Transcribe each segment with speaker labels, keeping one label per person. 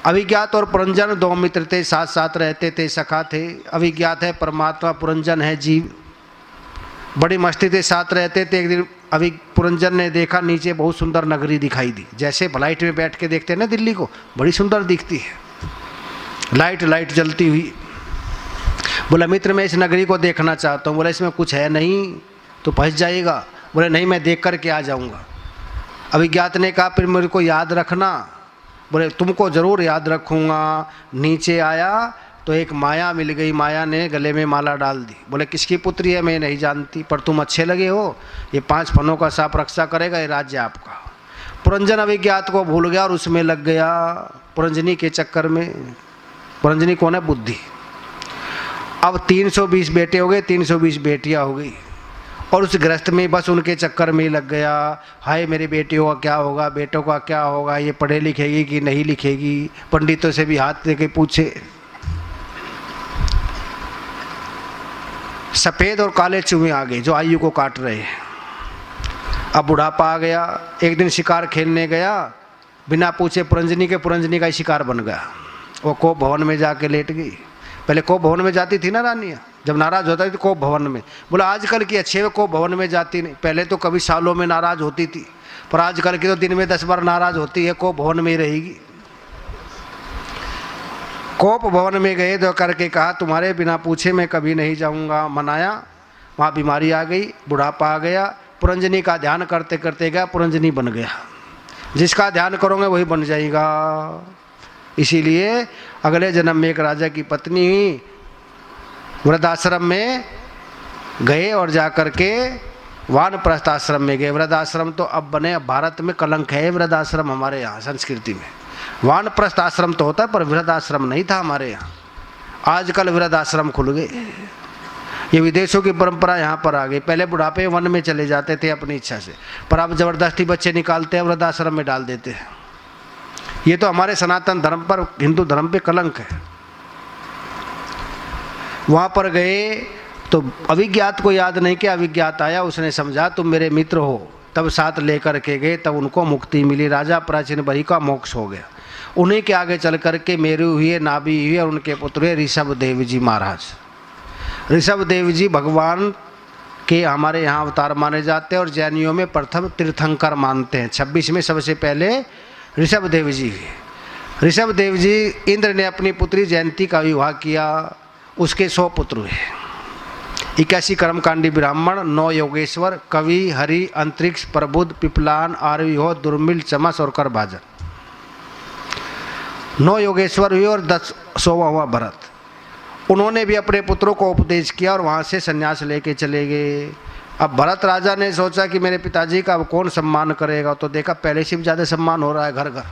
Speaker 1: अभिज्ञात और पुरंजन दो मित्र थे, साथ साथ रहते थे, सखा थे। अभिज्ञात है परमात्मा, पुरंजन है जीव। बड़ी मस्ती से साथ रहते थे। एक दिन अभी पुरंजन ने देखा नीचे बहुत सुंदर नगरी दिखाई दी, जैसे फ्लाइट में बैठ के देखते हैं ना दिल्ली को, बड़ी सुंदर दिखती है, लाइट जलती हुई। बोला मित्र मैं इस नगरी को देखना चाहता हूँ। बोला इसमें कुछ है नहीं तो फंस जाएगा। बोले नहीं मैं देख कर के आ जाऊँगा। अभिज्ञात ने कहा फिर मेरे को याद रखना। बोले तुमको ज़रूर याद रखूँगा। नीचे आया तो एक माया मिल गई, माया ने गले में माला डाल दी। बोले किसकी पुत्री है मैं नहीं जानती, पर तुम अच्छे लगे हो, ये 5 फनों का सांप रक्षा करेगा, ये राज्य आपका। पुरंजन अभिज्ञात को भूल गया और उसमें लग गया पुरंजनी के चक्कर में। पुरंजनी कौन है? बुद्धि। अब 320 बेटे हो गए, 320 बेटियां हो गई, और उस गृहस्थ में बस उनके चक्कर में लग गया। हाय मेरी बेटियों का क्या होगा, बेटों का क्या होगा, ये पढ़े लिखेगी कि नहीं लिखेगी। पंडितों से भी हाथ लेके पूछे। सफ़ेद और काले चूहे आ गए जो आयु को काट रहे हैं। अब बुढ़ापा आ गया। एक दिन शिकार खेलने गया, बिना पूछे पुरंजनी का ही शिकार बन गया। वो कोप भवन में जाके लेट गई। पहले कोप भवन में जाती थी ना रानियाँ, जब नाराज होता थी कोप भवन में। बोला आजकल की अच्छे वे कोप भवन में जाती नहीं, पहले तो कभी सालों में नाराज होती थी, पर आजकल की तो दिन में 10 बार नाराज होती है, कोप भवन में ही रहेगी। कोप भवन में गए तो करके कहा तुम्हारे बिना पूछे मैं कभी नहीं जाऊंगा। मनाया, वहाँ बीमारी आ गई, बुढ़ापा आ गया। पुरंजनी का ध्यान करते करते गया, पुरंजनी बन गया। जिसका ध्यान करोगे वही बन जाएगा। इसीलिए अगले जन्म में एक राजा की पत्नी हुई, वृद्धाश्रम में गए और जा कर के वानप्रस्थ आश्रम में गए। वृद्धाश्रम तो अब बने, अब भारत में कलंक है वृद्धाश्रम हमारे यहाँ संस्कृति में। वानप्रस्थ आश्रम तो होता है पर वृद्धाश्रम नहीं था हमारे यहाँ। आजकल वृद्धाश्रम खुल गए, ये विदेशों की परंपरा यहाँ पर आ गई। पहले बुढ़ापे वन में चले जाते थे अपनी इच्छा से, पर अब जबरदस्ती बच्चे निकालते हैं वृद्धाश्रम में डाल देते हैं। ये तो हमारे सनातन धर्म पर, हिंदू धर्म पे कलंक है। वहाँ पर गए तो अभिज्ञात को याद नहीं किया। अभिज्ञात आया, उसने समझा तुम मेरे मित्र हो, तब साथ लेकर के गए, तब उनको मुक्ति मिली। राजा प्राचीन बरी का मोक्ष हो गया। उन्हीं के आगे चल कर के मेरू हुए, नाभि हुए, और उनके पुत्र हुए ऋषभ देव जी महाराज। ऋषभ देव जी भगवान के हमारे यहाँ अवतार माने जाते हैं और जैनियों में प्रथम तीर्थंकर मानते हैं। 26 में सबसे पहले ऋषभ देव जी हुए। ऋषभ देव जी, इंद्र ने अपनी पुत्री जयंती का विवाह किया, उसके 100 पुत्र हुए। 81 कर्मकांडी ब्राह्मण, 9 योगेश्वर, कवि, हरि, अंतरिक्ष, प्रबुद्ध, पिपलान, आर्यहो, दुर्मिल, चमस और करभाजन। 9 योगेश्वर हुए और 10वां हुआ भरत। उन्होंने भी अपने पुत्रों को उपदेश किया और वहाँ से संन्यास लेके चले गए। अब भरत राजा ने सोचा कि मेरे पिताजी का अब कौन सम्मान करेगा, तो देखा पहले से भी ज़्यादा सम्मान हो रहा है घर घर।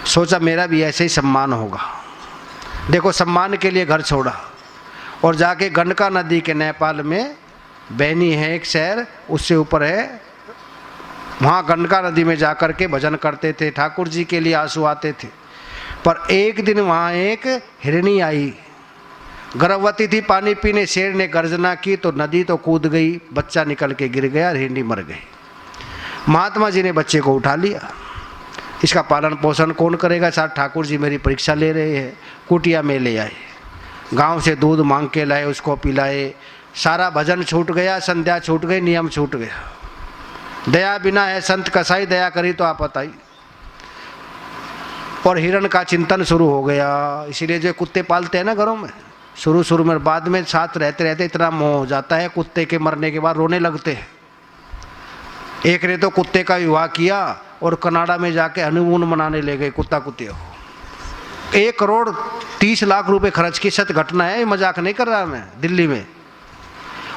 Speaker 1: सोचा मेरा भी ऐसे ही सम्मान होगा। देखो सम्मान के लिए घर छोड़ा और जाके गंडका नदी के नेपाल में बैनी है एक शहर, उससे ऊपर है, वहाँ गंडका नदी में जाकर के भजन करते थे। ठाकुर जी के लिए आंसू आते थे। पर एक दिन वहाँ एक हिरणी आई, गर्भवती थी, पानी पीने। शेर ने गर्जना की तो नदी तो कूद गई, बच्चा निकल के गिर गया, हिरणी मर गई। महात्मा जी ने बच्चे को उठा लिया। इसका पालन पोषण कौन करेगा? साथ ठाकुर जी मेरी परीक्षा ले रहे हैं। कुटिया में ले आए, गांव से दूध मांग के लाए, उसको पिलाए। सारा भजन छूट गया, संध्या छूट गई, नियम छूट गया। दया बिना है संत कसाई, दया करी तो आपत आई। और हिरण का चिंतन शुरू हो गया। इसीलिए जो कुत्ते पालते हैं ना घरों में, शुरू में, बाद में साथ रहते रहते इतना मोह हो जाता है, कुत्ते के मरने के बाद रोने लगते हैं। एक ने तो कुत्ते का विवाह किया और कनाडा में जाके हनीमून मनाने ले गए कुत्ता कुत्तियों को। 1 करोड़ 30 लाख रुपए खर्च की सत्य घटना है, मजाक नहीं कर रहा मैं, दिल्ली में।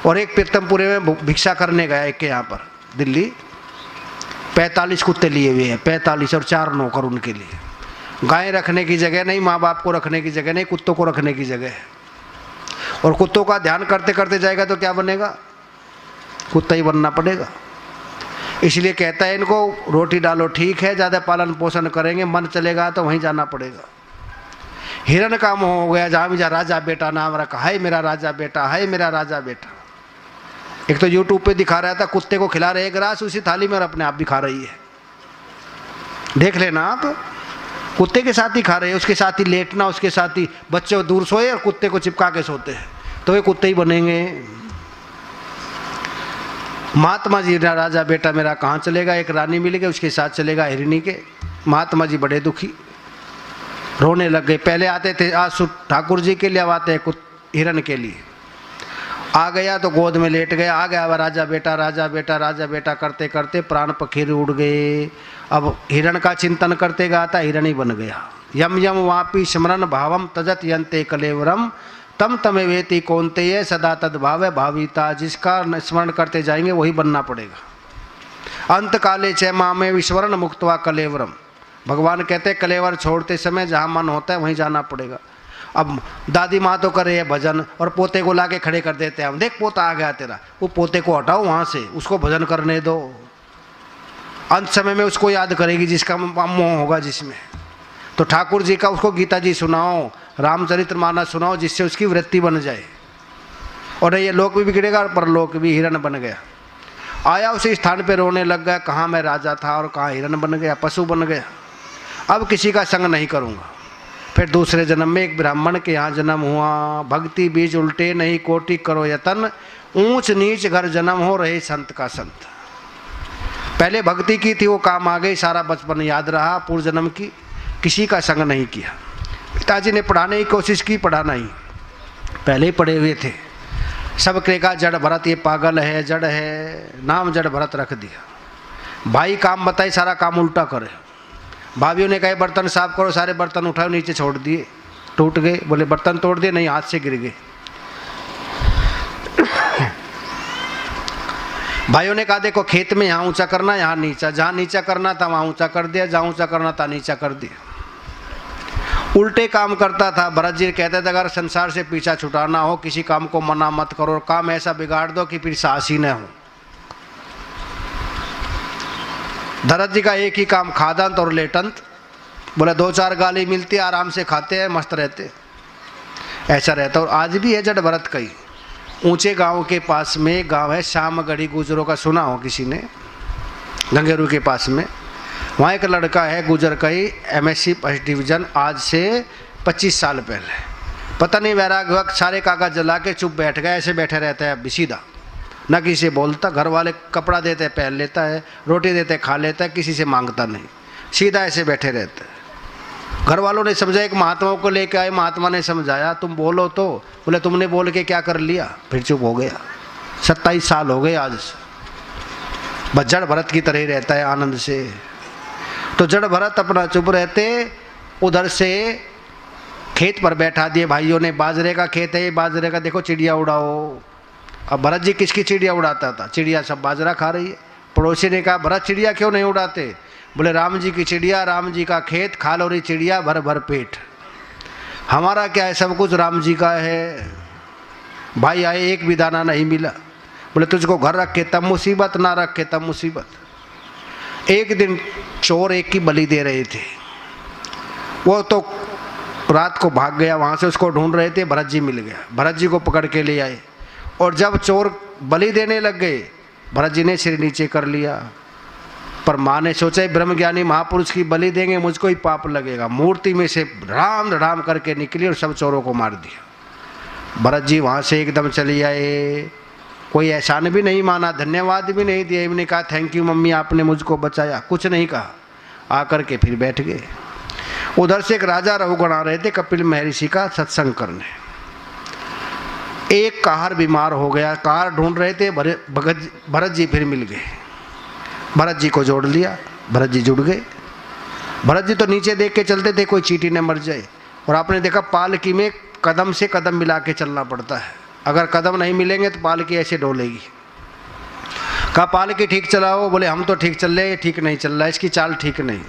Speaker 1: और एक पीतमपुरे में भिक्षा करने गया एक के यहाँ पर दिल्ली, 45 कुत्ते लिए हुए हैं, 45 और 4 नौकर उनके लिए। गाय रखने की जगह नहीं, माँ बाप को रखने की जगह नहीं, कुत्तों को रखने की जगह है। और कुत्तों का ध्यान करते करते जाएगा तो क्या बनेगा? कुत्ता ही बनना पड़ेगा। इसलिए कहता है इनको रोटी डालो ठीक है, ज़्यादा पालन पोषण करेंगे मन चलेगा तो वहीं जाना पड़ेगा। हिरण का मोह हो गया, जहाँ भी जा राजा बेटा नाम रखा, है मेरा राजा बेटा, है मेरा राजा बेटा। एक तो यूट्यूब पे दिखा रहा था कुत्ते को खिला रहे 1 ग्रास उसी थाली में और अपने आप भी खा रही है, देख लेना आप। कुत्ते के साथ ही खा रहे हैं, उसके साथ ही लेटना, उसके साथ ही बच्चे दूर सोए और कुत्ते को चिपका के सोते हैं, तो वे कुत्ते ही बनेंगे। महात्मा जी राजा बेटा मेरा कहाँ चलेगा, एक रानी मिल गई, उसके साथ चलेगा हिरणी के। महात्मा जी बड़े दुखी, रोने लग गए। पहले आते थे आज ठाकुर जी के लिए, अब आते हैं हिरण के लिए। आ गया तो गोद में लेट गया, आ गया राजा बेटा राजा बेटा राजा बेटा करते करते प्राण पखेर उड़ गए। अब हिरण का चिंतन करते गाता हिरण ही बन गया। यम यम वापी स्मरण भावम तजत यंते कलेवरम तम तमे वेति कौनतेय सदा तद्भाव भाविता। जिसका स्मरण करते जाएंगे वही बनना पड़ेगा। अंत काले च मामे विस्वरण मुक्तवा कलेवरम। भगवान कहते कलेवर छोड़ते समय जहाँ मन होता है वहीं जाना पड़ेगा। अब दादी माँ तो करे है भजन और पोते को लाके खड़े कर देते हैं, हम देख पोता आ गया तेरा, वो पोते को हटाओ वहाँ से, उसको भजन करने दो। अंत समय में उसको याद करेगी जिसका मोह होगा जिसमें। तो ठाकुर जी का उसको गीता जी सुनाओ, रामचरितमानस सुनाओ, जिससे उसकी वृत्ति बन जाए। और ये लोक भी बिगड़ेगा और परलोक भी। हिरण बन गया, आया उसी स्थान पे रोने लग गया, कहाँ मैं राजा था और कहाँ हिरण बन गया, पशु बन गया। अब किसी का संग नहीं करूँगा। फिर दूसरे जन्म में एक ब्राह्मण के यहाँ जन्म हुआ। भक्ति बीज उल्टे नहीं कोटि करो यतन, ऊंच नीच घर जन्म हो रहे संत का संत। पहले भक्ति की थी, वो काम आ गई, सारा बचपन याद रहा, पूर्व जन्म की किसी का संग नहीं किया। पिताजी ने पढ़ाने की कोशिश की, पढ़ा नहीं, पहले ही पढ़े हुए थे। सब कहेगा जड़ भरत ये पागल है, जड़ है, नाम जड़ भरत रख दिया। भाई काम बताए, सारा काम उल्टा करे। भाभीयों ने कहा बर्तन साफ करो, सारे बर्तन उठाओ नीचे छोड़ दिए, टूट गए। बोले बर्तन तोड़ दिए, नहीं हाथ से गिर गए। भाइयों ने कहा देखो खेत में यहाँ ऊंचा करना, यहाँ नीचा, जहाँ नीचा करना था वहाँ ऊंचा कर दिया, जहाँ ऊंचा करना था नीचा कर दिया। उल्टे काम करता था। भरत जी कहते थे अगर संसार से पीछा छुटाना हो, किसी काम को मना मत करो, काम ऐसा बिगाड़ दो कि फिर साहस ही न हो। भरत जी का एक ही काम, खादंत और लेटंत। बोला 2-4 गाली मिलती, आराम से खाते हैं, मस्त रहते, ऐसा रहता। और आज भी है जड़ भरत कई ऊंचे गांव के पास में गांव है श्यामगढ़ी, गुजरों का सुना हो किसी ने, गंगेरू के पास में। वहाँ एक लड़का है गुजर कई, MSc फर्स्ट डिवीजन, आज से 25 साल पहले। पता नहीं वैराग वक्त सारे कागज जला के चुप बैठ गया, ऐसे बैठे रहता है अभी सीधा, न किसी से बोलता। घर वाले कपड़ा देते पहन लेता है, रोटी देते खा लेता है, किसी से मांगता नहीं, सीधा ऐसे बैठे रहता है। घर वालों ने समझा, एक महात्मा को लेकर आए, महात्मा ने समझाया तुम बोलो तो। बोले तुमने बोल के क्या कर लिया, फिर चुप हो गया। 27 साल हो गए आज से, बस जड़ भरत की तरह ही रहता है आनंद से। तो जड़ भरत अपना चुप रहते। उधर से खेत पर बैठा दिए भाइयों ने, बाजरे का खेत है, बाजरे का देखो चिड़िया उड़ाओ। अब भरत जी किसकी चिड़िया उड़ाता था, चिड़िया सब बाजरा खा रही है। पड़ोसी ने कहा भरत चिड़िया क्यों नहीं उड़ाते। बोले राम जी की चिड़िया, राम जी का खेत, खा लो रही चिड़िया भर भर पेट, हमारा क्या है, सब कुछ राम जी का है। भाई आए, एक भी दाना नहीं मिला। बोले तुझको घर रख के तब मुसीबत, ना रख के तब मुसीबत। एक दिन चोर एक की बलि दे रहे थे, वो तो रात को भाग गया वहाँ से, उसको ढूंढ रहे थे, भरत जी मिल गया, भरत जी को पकड़ के ले आए। और जब चोर बलि देने लग गए, भरत जी ने सिर नीचे कर लिया। पर माँ ने सोचा ब्रह्मज्ञानी महापुरुष की बलि देंगे मुझको ही पाप लगेगा। मूर्ति में से राम राम करके निकली और सब चोरों को मार दिया। भरत जी वहाँ से एकदम चले आए, कोई एहसान भी नहीं माना, धन्यवाद भी नहीं दिया। इन्होंने कहा थैंक यू मम्मी, आपने मुझको बचाया, कुछ नहीं कहा, आकर के फिर बैठ गए। उधर से एक राजा रघुगण आ रहे थे कपिल महर्षि का सत्संग करने। एक कार बीमार हो गया, कार ढूंढ रहे थे, भरत जी फिर मिल गए, भरत जी को जोड़ लिया, भरत जी जुड़ गए। भरत जी तो नीचे देख के चलते थे कोई चींटी न मर जाए। और आपने देखा पालकी में कदम से कदम मिला के चलना पड़ता है, अगर कदम नहीं मिलेंगे तो पालकी ऐसे डोलेगी। कहा पालकी ठीक चलाओ, बोले हम तो ठीक चल रहे, ये ठीक नहीं चल रहा, इसकी चाल ठीक नहीं।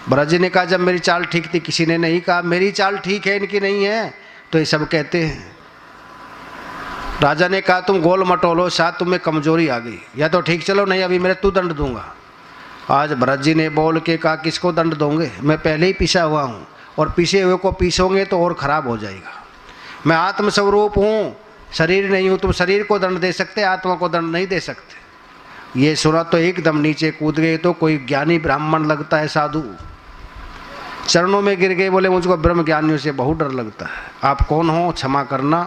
Speaker 1: भरत जी ने कहा जब मेरी चाल ठीक थी किसी ने नहीं कहा मेरी चाल ठीक है इनकी नहीं है, तो ये सब कहते हैं। राजा ने कहा तुम गोल मटोलो, शायद तुम्हें कमजोरी आ गई, या तो ठीक चलो नहीं अभी मेरे तू दंड दूंगा। आज भरत जी ने बोल के कहा किसको दंड दोगे, मैं पहले ही पीसा हुआ हूँ, और पीछे हुए को पीसोगे तो और ख़राब हो जाएगा। मैं आत्मस्वरूप हूँ, शरीर नहीं हूँ। तुम शरीर को दंड दे सकते, आत्मा को दंड नहीं दे सकते। ये सुना तो एकदम नीचे कूद गए। तो कोई ज्ञानी ब्राह्मण लगता है साधु, चरणों में गिर गए, बोले मुझको ब्रह्म ज्ञानियों से बहुत डर लगता है। आप कौन हो, क्षमा करना।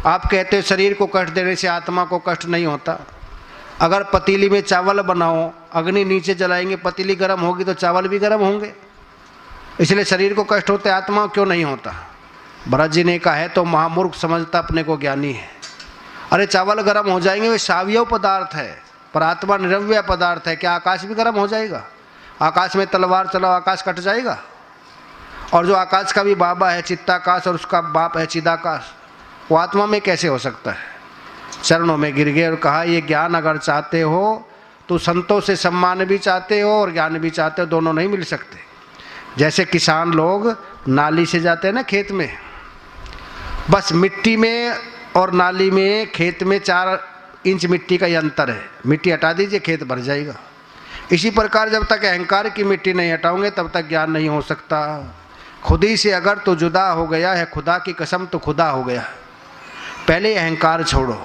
Speaker 1: आप कहते हो शरीर को कष्ट देने से आत्मा को कष्ट नहीं होता। अगर पतीली में चावल बनाओ, अग्नि नीचे जलाएंगे, पतीली गर्म होगी तो चावल भी गर्म होंगे, इसलिए शरीर को कष्ट होता है, आत्मा क्यों नहीं होता। भरत जी ने कहा है तो महामूर्ख समझता अपने को ज्ञानी है। अरे चावल गर्म हो जाएंगे, वे सावयव पदार्थ है, पर आत्मा निरव्यय पदार्थ है। क्या आकाश भी गर्म हो जाएगा? आकाश में तलवार चलाओ, आकाश कट जाएगा? और जो आकाश का भी बाबा है चित्ताकाश और उसका बाप है चिदाकाश, वो आत्मा में कैसे हो सकता है। चरणों में गिर गए और कहा ये ज्ञान अगर चाहते हो तो संतों से सम्मान भी चाहते हो और ज्ञान भी चाहते हो, दोनों नहीं मिल सकते। जैसे किसान लोग नाली से जाते हैं ना खेत में, बस मिट्टी में और नाली में, खेत में 4 इंच मिट्टी का ही अंतर है, मिट्टी हटा दीजिए खेत भर जाएगा। इसी प्रकार जब तक अहंकार की मिट्टी नहीं हटाओगे तब तक ज्ञान नहीं हो सकता। खुद ही से अगर तो जुदा हो गया है, खुदा की कसम तो खुदा हो गया। पहले अहंकार छोड़ो,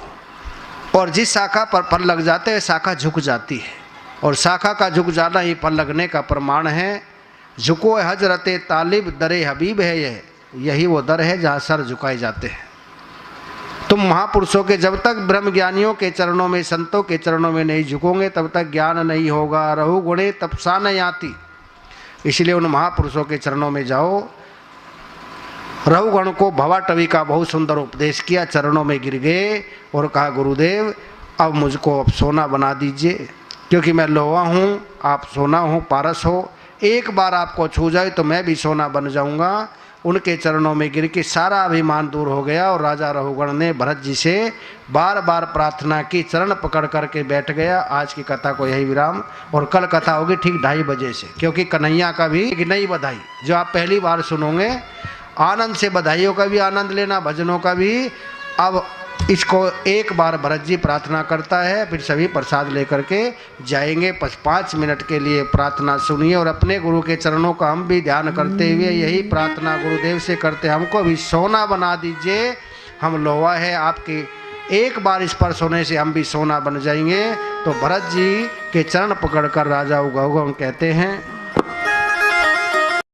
Speaker 1: और जिस शाखा पर फल लग जाते हैं शाखा झुक जाती है, और शाखा का झुक जाना ही फल लगने का प्रमाण है। झुको हजरत तालिब दरे हबीब है, यही वो दर है जहाँ सर झुकाए जाते हैं। तुम महापुरुषों के जब तक ब्रह्म ज्ञानियों के चरणों में, संतों के चरणों में नहीं झुकोगे तब तक ज्ञान नहीं होगा। रहु गुणे तपसा न याति, इसलिए उन महापुरुषों के चरणों में जाओ। रहुगण को भवाटवी का बहुत सुंदर उपदेश किया, चरणों में गिर गए और कहा गुरुदेव अब मुझको अब सोना बना दीजिए, क्योंकि मैं लोहा हूँ, आप सोना हो, पारस हो। एक बार आपको छू जाए तो मैं भी सोना बन जाऊँगा। उनके चरणों में गिर के सारा अभिमान दूर हो गया और राजा रहुगण ने भरत जी से बार बार प्रार्थना की, चरण पकड़ करके बैठ गया। आज की कथा को यही विराम, और कल कथा होगी ठीक 2:30 बजे से, क्योंकि कन्हैया का भी एक नई बधाई जो आप पहली बार सुनोगे, आनंद से बधाइयों का भी आनंद लेना, भजनों का भी। अब इसको एक बार भरत जी प्रार्थना करता है, फिर सभी प्रसाद लेकर के जाएंगे। 5 मिनट के लिए प्रार्थना सुनिए और अपने गुरु के चरणों का हम भी ध्यान करते हुए यही प्रार्थना गुरुदेव से करते, हमको भी सोना बना दीजिए। हम लोहा है आपके, एक बार स्पर्श होने से हम भी सोना बन जाएंगे। तो भरत जी के चरण पकड़कर राजा उगहुगम कहते हैं